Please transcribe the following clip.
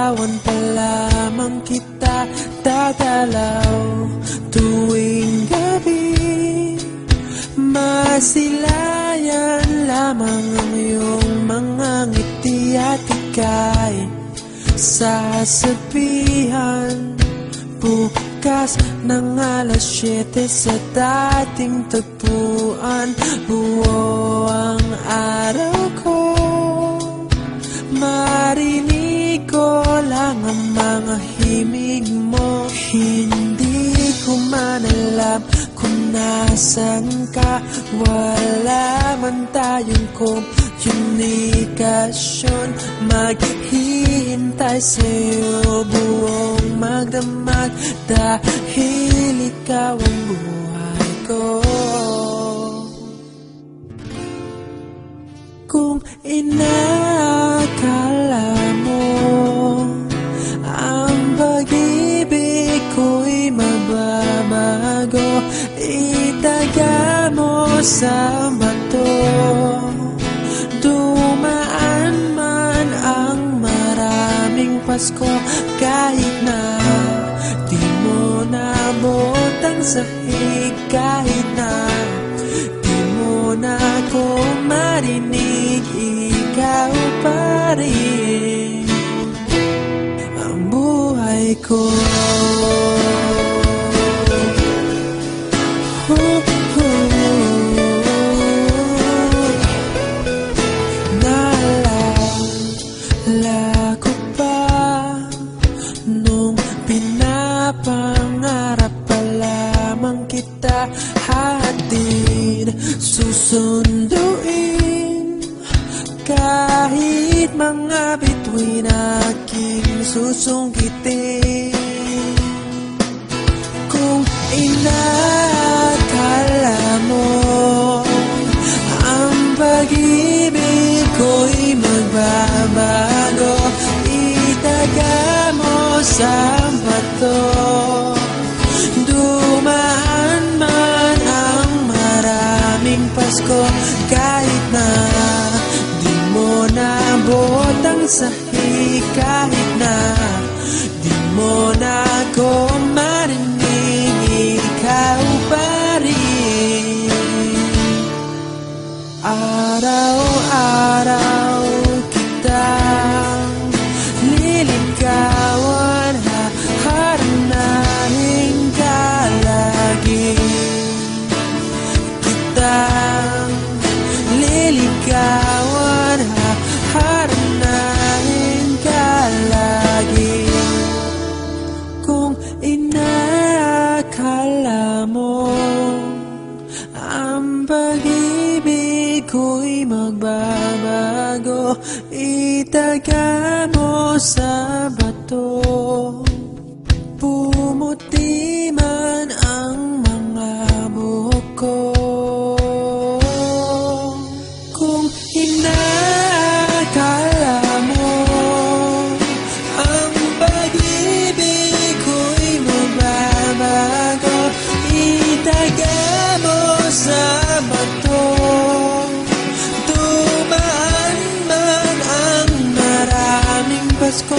Liligawan pa lamang kita dadalaw tuwing gabi. Masilayan lamang ang iyong mga ngiti at ika'y sasabihan bukas ng alas 7 sa dating tagpuan. Buo ang araw ko, marinig ko lang ang mga himig mo. Hindi ko man alam kung nasan ka, wala man tayong komunikasyon. Maghihintay sa'yo buong magdamag dahil ikaw ang buhay ko. Kung inakala mo ang pag-ibig ko'y mababago, itaga mo sa bato. Dumaan man ang maraming Pasko, kahit na di mo nabot ang sahig, kahit na di mo na ako marinig, ikaw pa rin ang buhay ko. Naalala ko pa nung pinapangarap pa lamang kita, hatid susunduin kahit mga bituin aking susungkitin. Kung inakala mo ang pag-ibig ko'y magbabago, itaga mo sa bato. Dumaan man ang maraming Pasko, kahit na di mo nabot ang sahig, kahit na di mo na ako marinig, ikaw pa rin. Araw-araw kitang liligawan, haharanahin ka lagi. Kitang liligawan, haharanahin ka lagi. Kung inakala mo ang pag-ibig ko'y magbabago, itaga mo sa bato. Pumuti man ang mga buhok ko. Kung inakala mo ang pag-ibig ko'y magbabago, itaga mo sa bato. Dumaan man ang maraming Pasko,